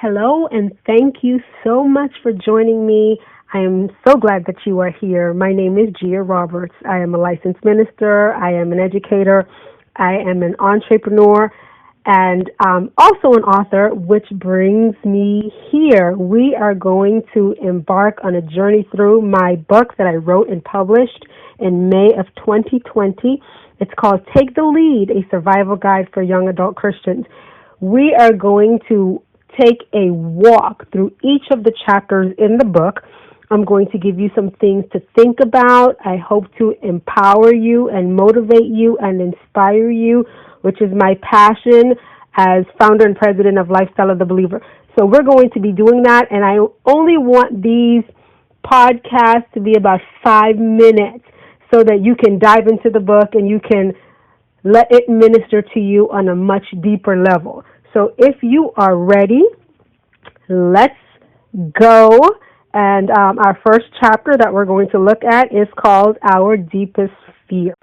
Hello, and thank you so much for joining me. I am so glad that you are here. My name is Gia Roberts. I am a licensed minister. I am an educator. I am an entrepreneur and also an author, which brings me here. We are going to embark on a journey through my book that I wrote and published in May of 2020. It's called Take the Lead, a survival guide for young adult Christians. We are going to take a walk through each of the chapters in the book. I'm going to give you some things to think about. I hope to empower you and motivate you and inspire you, which is my passion as founder and president of Lifestyle of the Believer. So we're going to be doing that, and I only want these podcasts to be about 5 minutes so that you can dive into the book and you can let it minister to you on a much deeper level. So if you are ready, let's go. And our first chapter that we're going to look at is called Our Deepest Fear.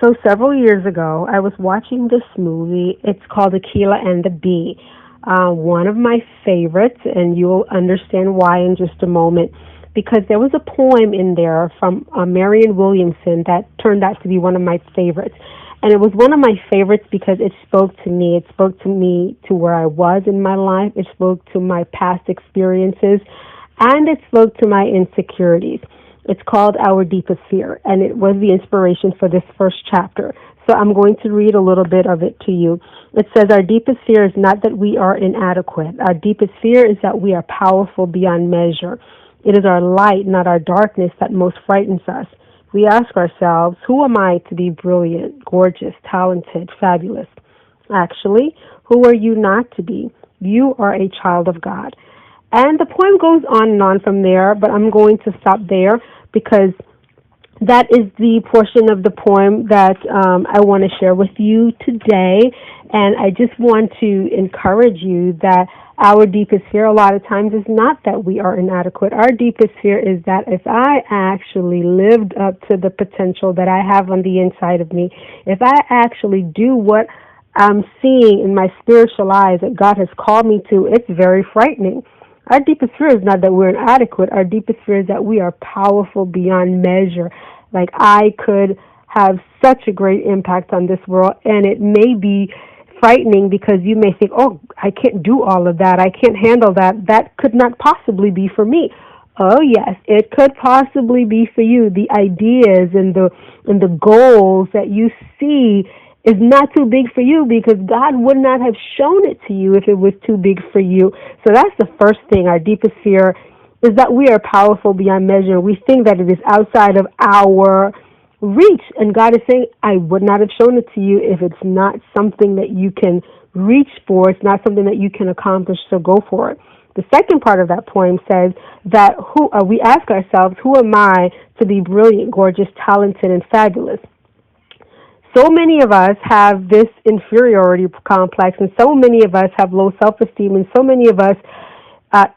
So several years ago, I was watching this movie. It's called Aquila and the Bee, one of my favorites, and you'll understand why in just a moment, because there was a poem in there from Marianne Williamson that turned out to be one of my favorites. And it was one of my favorites because it spoke to me. It spoke to me to where I was in my life. It spoke to my past experiences, and it spoke to my insecurities. It's called Our Deepest Fear, and it was the inspiration for this first chapter. So I'm going to read a little bit of it to you. It says, our deepest fear is not that we are inadequate. Our deepest fear is that we are powerful beyond measure. It is our light, not our darkness, that most frightens us. We ask ourselves, who am I to be brilliant, gorgeous, talented, fabulous? Actually, who are you not to be? You are a child of God. And the poem goes on and on from there, but I'm going to stop there because that is the portion of the poem that I want to share with you today. And I just want to encourage you that our deepest fear a lot of times is not that we are inadequate. Our deepest fear is that if I actually lived up to the potential that I have on the inside of me, if I actually do what I'm seeing in my spiritual eyes that God has called me to, it's very frightening. Our deepest fear is not that we're inadequate. Our deepest fear is that we are powerful beyond measure. Like, I could have such a great impact on this world, and it may be frightening because you may think, oh, I can't do all of that. I can't handle that. That could not possibly be for me. Oh, yes, it could possibly be for you. The ideas and the goals that you see is not too big for you because God would not have shown it to you if it was too big for you. So that's the first thing. Our deepest fear is that we are powerful beyond measure. We think that it is outside of our reach. And God is saying, I would not have shown it to you if it's not something that you can reach for. It's not something that you can accomplish, so go for it. The second part of that poem says that we ask ourselves, who am I to be brilliant, gorgeous, talented, and fabulous? So many of us have this inferiority complex, and so many of us have low self-esteem, and so many of us,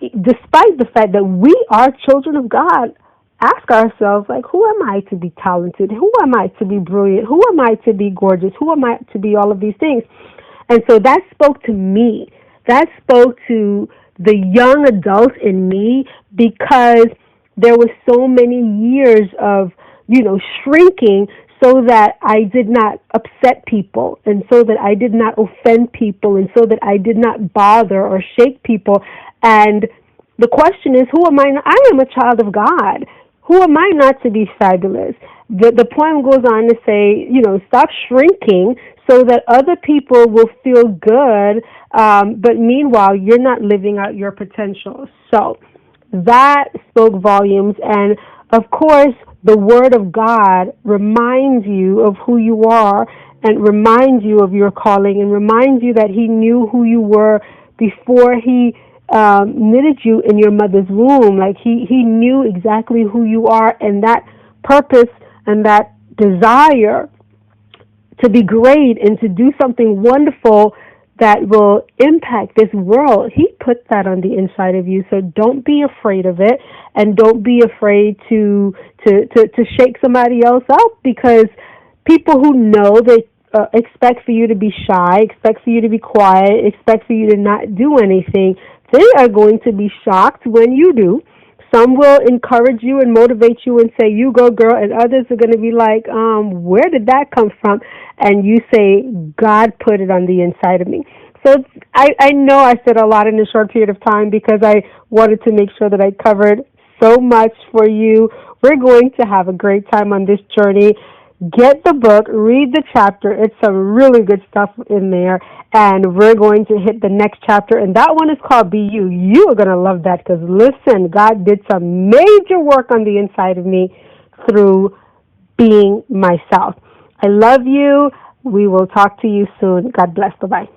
despite the fact that we are children of God, ask ourselves, like, who am I to be talented? Who am I to be brilliant? Who am I to be gorgeous? Who am I to be all of these things? And so that spoke to me. That spoke to the young adult in me because there was so many years of, shrinking so that I did not upset people and so that I did not offend people and so that I did not bother or shake people. And the question is, who am I? I am a child of God. Who am I not to be fabulous? The poem goes on to say, stop shrinking so that other people will feel good, but meanwhile, you're not living out your potential. So that spoke volumes. And, of course, the Word of God reminds you of who you are and reminds you of your calling and reminds you that He knew who you were before He knitted you in your mother's womb. Like he knew exactly who you are, and that purpose and that desire to be great and to do something wonderful that will impact this world, He put that on the inside of you. So don't be afraid of it, and don't be afraid to shake somebody else up, because people who know they expect for you to be shy, expect for you to be quiet, expect for you to not do anything, They are going to be shocked when you do. Some will encourage you and motivate you and say, you go, girl, and others are going to be like, where did that come from? And you say, God put it on the inside of me. So I know I said a lot in a short period of time because I wanted to make sure that I covered so much for you. We're going to have a great time on this journey. Get the book, read the chapter. It's some really good stuff in there. And we're going to hit the next chapter. And that one is called Be You. You are going to love that because, listen, God did some major work on the inside of me through being myself. I love you. We will talk to you soon. God bless. Bye-bye.